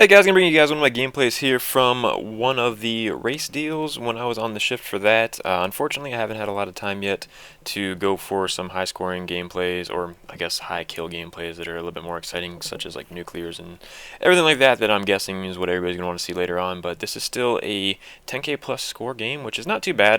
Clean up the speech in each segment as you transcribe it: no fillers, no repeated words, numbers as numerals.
Hey guys, gonna bring you guys one of my gameplays here from one of the race deals when I was on the shift for that. Unfortunately, I haven't had a lot of time yet to go for some high-scoring gameplays, or I guess high-kill gameplays that are a little bit more exciting, such as like nuclears and everything like that. That I'm guessing is what everybody's gonna want to see later on. But this is still a 10K plus score game, which is not too bad.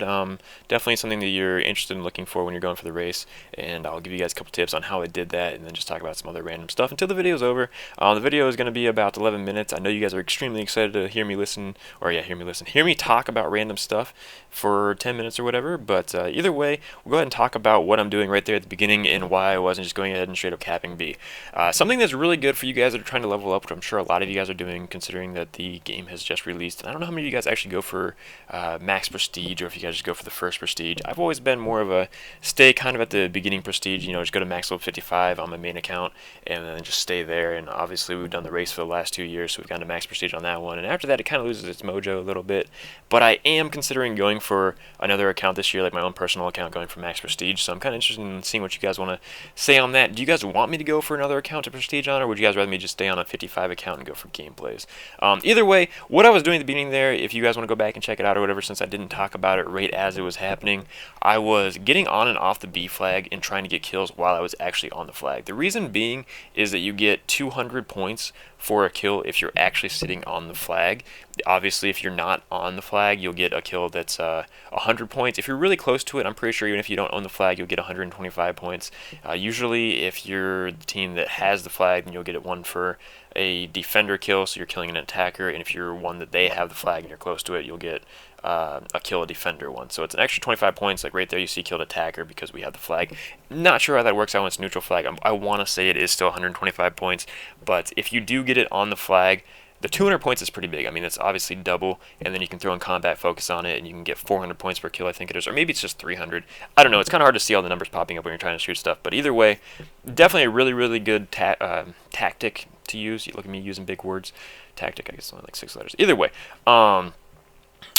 Definitely something that you're interested in looking for when you're going for the race. And I'll give you guys a couple tips on how I did that, and then just talk about some other random stuff until the video's over. The video is going to be about 11 minutes. I know you guys are extremely excited to hear me hear me talk about random stuff for 10 minutes or whatever, but either way, we'll go ahead and talk about what I'm doing right there at the beginning and why I wasn't just going ahead and straight up capping B. Something that's really good for you guys that are trying to level up, which I'm sure a lot of you guys are doing considering that the game has just released, and I don't know how many of you guys actually go for max prestige or if you guys just go for the first prestige. I've always been more of a stay kind of at the beginning prestige, just go to max level 55 on my main account and then just stay there. And obviously we've done the race for the last 2 years, so we've gotten to max prestige on that one, and after that it kind of loses its mojo a little bit. But I am considering going for another account this year, like my own personal account, going for max prestige, so I'm kind of interested in seeing what you guys want to say on that. Do you guys want me to go for another account to prestige on, or would you guys rather me just stay on a 55 account and go for gameplays? Either way, what I was doing at the beginning there, if you guys want to go back and check it out or whatever, since I didn't talk about it right as it was happening, I was getting on and off the B flag and trying to get kills while I was actually on the flag. The reason being is that you get 200 points for a kill if you're actually sitting on the flag. Obviously, if you're not on the flag, you'll get a kill that's 100 points. If you're really close to it, I'm pretty sure even if you don't own the flag, you'll get 125 points. Usually, if you're the team that has the flag, then you'll get it one for a defender kill, so you're killing an attacker, and if you're one that they have the flag and you're close to it, you'll get a kill a defender one. So it's an extra 25 points, like right there you see killed attacker because we have the flag. Not sure how that works out when it's neutral flag. I want to say it is still 125 points, but if you do get it on the flag, the 200 points is pretty big. I mean, it's obviously double, and then you can throw in combat focus on it, and you can get 400 points per kill, I think it is, or maybe it's just 300. I don't know. It's kind of hard to see all the numbers popping up when you're trying to shoot stuff, but either way, definitely a really, really good tactic to use. You look at me using big words. Tactic, I guess, only like 6 letters. Either way,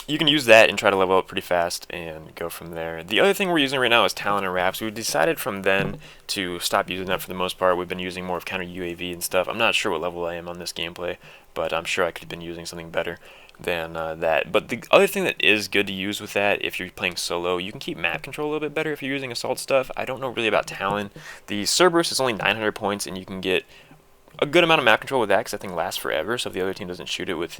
you can use that and try to level up pretty fast and go from there. The other thing we're using right now is Talon and Wraps. We decided from then to stop using that for the most part. We've been using more of counter UAV and stuff. I'm not sure what level I am on this gameplay, but I'm sure I could have been using something better than that. But the other thing that is good to use with that, if you're playing solo, you can keep map control a little bit better if you're using assault stuff. I don't know really about Talon. The Cerberus is only 900 points, and you can get a good amount of map control with that because that thing lasts forever. So if the other team doesn't shoot it with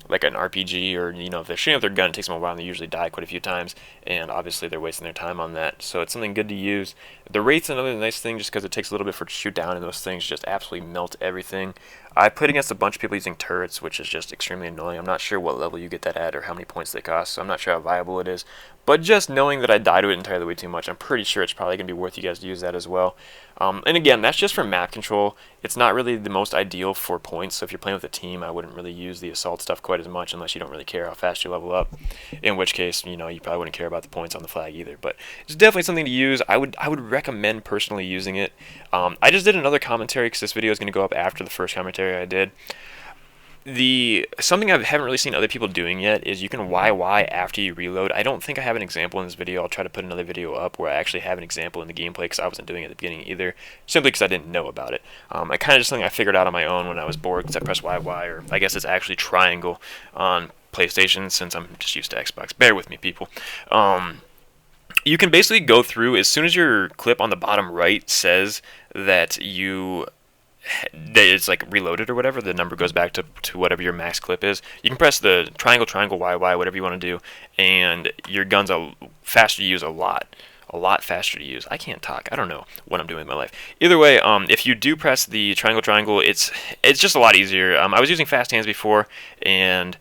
like an RPG, or if they're shooting with their gun, it takes them a while and they usually die quite a few times, and obviously they're wasting their time on that. So it's something good to use. The Wraith's another nice thing just because it takes a little bit for it to shoot down, and those things just absolutely melt everything. I played against a bunch of people using turrets, which is just extremely annoying. I'm not sure what level you get that at or how many points they cost, so I'm not sure how viable it is. But just knowing that I die to it entirely way too much, I'm pretty sure it's probably going to be worth you guys to use that as well. And again, that's just for map control. It's not really the most ideal for points, so if you're playing with a team, I wouldn't really use the assault stuff quite as much unless you don't really care how fast you level up, in which case, you probably wouldn't care about the points on the flag either. But it's definitely something to use. I would recommend personally using it. I just did another commentary because this video is going to go up after the first commentary I did. Something I haven't really seen other people doing yet is you can YY after you reload. I don't think I have an example in this video. I'll try to put another video up where I actually have an example in the gameplay because I wasn't doing it at the beginning either, simply because I didn't know about it. I kind of just something I figured out on my own when I was bored because I pressed YY, or I guess it's actually triangle on PlayStation since I'm just used to Xbox. Bear with me, people. You can basically go through as soon as your clip on the bottom right says that it's like reloaded or whatever, the number goes back to whatever your max clip is. You can press the triangle, YY, whatever you want to do, and your gun's faster to use a lot faster to use. I can't talk. I don't know what I'm doing in my life. Either way, if you do press the triangle, it's just a lot easier. I was using fast hands before, and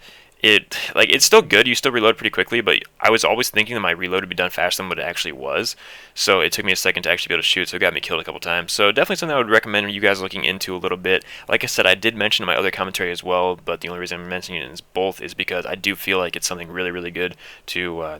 it's still good. You still reload pretty quickly, but I was always thinking that my reload would be done faster than what it actually was. So it took me a second to actually be able to shoot, so it got me killed a couple times. So definitely something I would recommend you guys looking into a little bit. Like I said, I did mention in my other commentary as well, but the only reason I'm mentioning it is both is because I do feel like it's something really, really good to,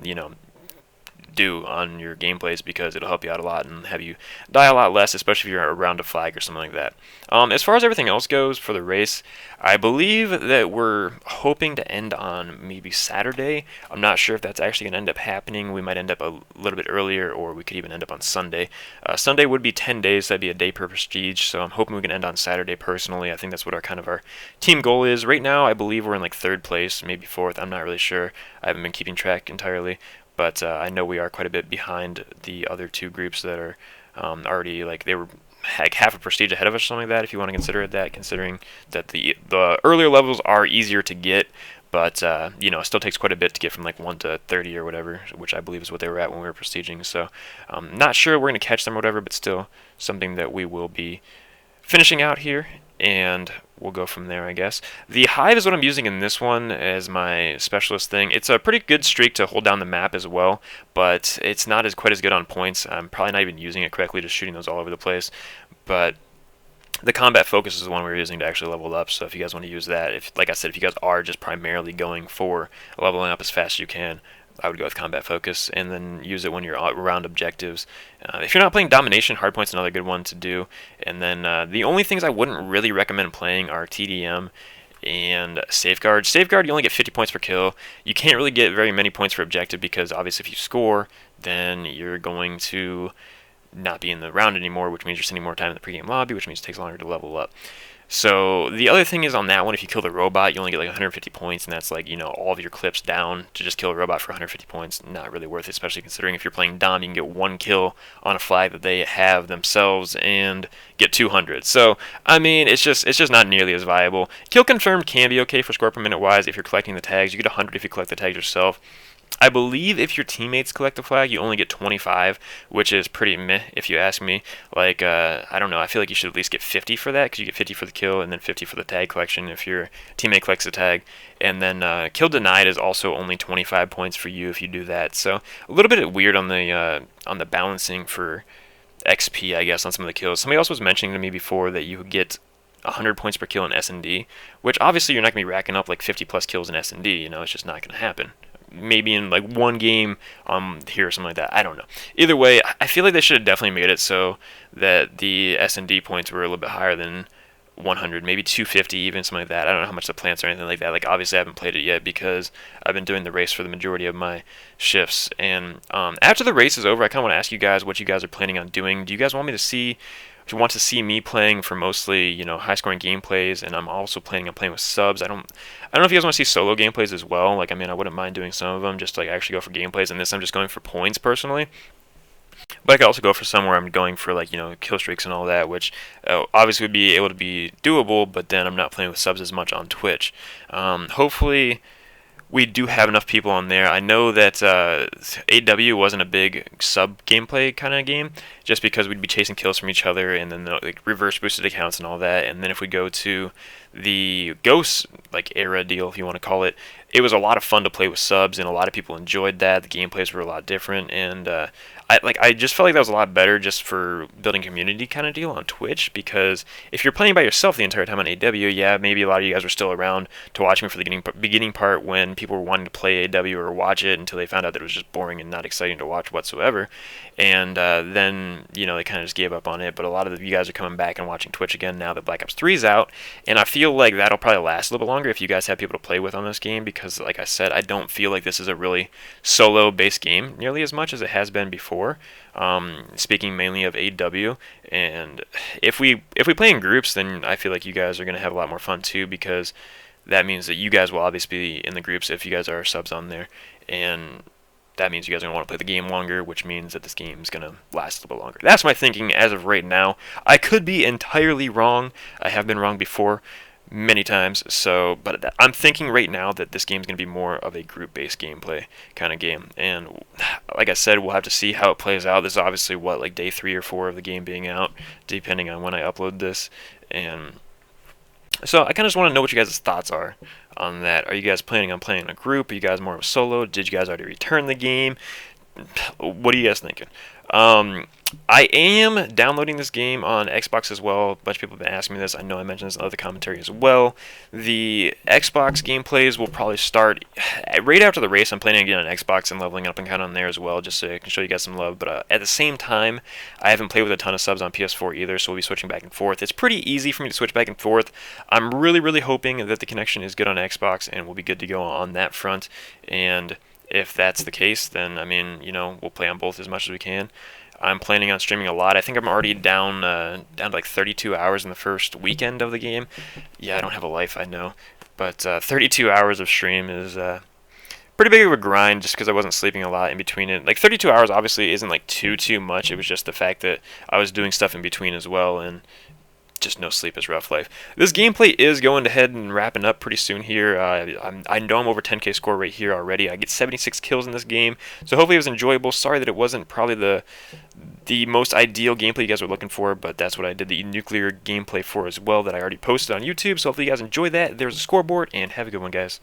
do on your gameplays because it'll help you out a lot and have you die a lot less, especially if you're around a flag or something like that. As far as everything else goes for the race, I believe that we're hoping to end on maybe Saturday. I'm not sure if that's actually going to end up happening. We might end up a little bit earlier, or we could even end up on Sunday. Sunday would be 10 days, so that'd be a day per prestige, so I'm hoping we can end on Saturday personally. I think that's what our team goal is. Right now, I believe we're in like 3rd place, maybe 4th. I'm not really sure. I haven't been keeping track entirely, but I know we are quite a bit behind the other 2 groups that are already, like, they were like half a prestige ahead of us, or something like that, if you want to consider it that, considering that the earlier levels are easier to get, but it still takes quite a bit to get from like 1 to 30 or whatever, which I believe is what they were at when we were prestiging. So not sure we're going to catch them or whatever, but still something that we will be finishing out here, and we'll go from there, I guess. The Hive is what I'm using in this one as my specialist thing. It's a pretty good streak to hold down the map as well, but it's not quite as good on points. I'm probably not even using it correctly, just shooting those all over the place. But the combat focus is the one we're using to actually level up, so if you guys want to use that, like I said, if you guys are just primarily going for leveling up as fast as you can, I would go with combat focus, and then use it when you're around objectives. If you're not playing domination, hardpoint's another good one to do. And then the only things I wouldn't really recommend playing are TDM and Safeguard. Safeguard, you only get 50 points per kill. You can't really get very many points for objective because obviously if you score, then you're going to not be in the round anymore, which means you're spending more time in the pregame lobby, which means it takes longer to level up. So the other thing is on that one, if you kill the robot, you only get like 150 points, and that's like, all of your clips down to just kill a robot for 150 points. Not really worth it, especially considering if you're playing Dom, you can get 1 kill on a flag that they have themselves and get 200. So, I mean, it's just not nearly as viable. Kill confirmed can be okay for score per minute wise if you're collecting the tags. You get 100 if you collect the tags yourself. I believe if your teammates collect the flag, you only get 25, which is pretty meh if you ask me. Like, I don't know, I feel like you should at least get 50 for that, because you get 50 for the kill and then 50 for the tag collection if your teammate collects the tag. And then kill denied is also only 25 points for you if you do that. So a little bit weird on the balancing for XP, I guess, on some of the kills. Somebody else was mentioning to me before that you get 100 points per kill in S&D, which obviously you're not going to be racking up like 50 plus kills in S&D, it's just not going to happen. Maybe in like one game here or something like that. I don't know. Either way, I feel like they should have definitely made it so that the S&D points were a little bit higher than 100, maybe 250 even, something like that. I don't know how much the plants or anything like that. Like, obviously I haven't played it yet because I've been doing the race for the majority of my shifts. And after the race is over, I kind of want to ask you guys what you guys are planning on doing. Do you guys want to see me playing for mostly, high scoring gameplays, and I'm also planning on playing with subs. I don't know if you guys want to see solo gameplays as well. Like, I mean, I wouldn't mind doing some of them just to like actually go for gameplays, and this I'm just going for points personally. But I could also go for some where I'm going for like, kill streaks and all that, which obviously would be able to be doable, but then I'm not playing with subs as much on Twitch. Hopefully we do have enough people on there. I know that AW wasn't a big sub gameplay kind of game, just because we'd be chasing kills from each other, and then the like reverse boosted accounts and all that. And then if we go to the Ghost like era deal, if you want to call it, it was a lot of fun to play with subs, and a lot of people enjoyed that. The gameplays were a lot different, and I just felt like that was a lot better just for building community kind of deal on Twitch, because if you're playing by yourself the entire time on AW, yeah, maybe a lot of you guys were still around to watch me for the beginning part when people were wanting to play AW or watch it until they found out that it was just boring and not exciting to watch whatsoever, and then they kind of just gave up on it. But a lot of you guys are coming back and watching Twitch again now that Black Ops 3 is out, and I feel like that'll probably last a little bit longer if you guys have people to play with on this game, because like I said, I don't feel like this is a really solo based game nearly as much as it has been before. Speaking mainly of AW, and if we play in groups, then I feel like you guys are going to have a lot more fun too, because that means that you guys will obviously be in the groups if you guys are subs on there, and that means you guys are going to want to play the game longer, which means that this game is going to last a little bit longer. That's my thinking as of right now. I could be entirely wrong. I have been wrong before many times, but I'm thinking right now that this game is going to be more of a group-based gameplay kind of game, and like I said, we'll have to see how it plays out. This is obviously like day 3 or 4 of the game being out, depending on when I upload this, and so I kind of just want to know what you guys' thoughts are on that. Are you guys planning on playing in a group? Are you guys more of a solo? Did you guys already return the game? What are you guys thinking? I am downloading this game on Xbox as well. A bunch of people have been asking me this. I know I mentioned this in other commentary as well. The Xbox gameplays will probably start right after the race. I'm planning on getting on Xbox and leveling up and kind of on there as well, just so I can show you guys some love. But at the same time, I haven't played with a ton of subs on PS4 either, so we'll be switching back and forth. It's pretty easy for me to switch back and forth. I'm really, really hoping that the connection is good on Xbox and we'll be good to go on that front. And if that's the case, then I mean, we'll play on both as much as we can. I'm planning on streaming a lot. I think I'm already down to like 32 hours in the first weekend of the game. Yeah, I don't have a life, I know, but 32 hours of stream is pretty big of a grind just because I wasn't sleeping a lot in between it. Like 32 hours obviously isn't like too much. It was just the fact that I was doing stuff in between as well, and just no sleep is rough life. This gameplay is going ahead and wrapping up pretty soon here. I know I'm over 10k score right here already. I get 76 kills in this game, so hopefully it was enjoyable. Sorry that it wasn't probably the most ideal gameplay you guys were looking for, but that's what I did the nuclear gameplay for as well that I already posted on YouTube. So hopefully you guys enjoy that. There's a scoreboard, and have a good one, guys.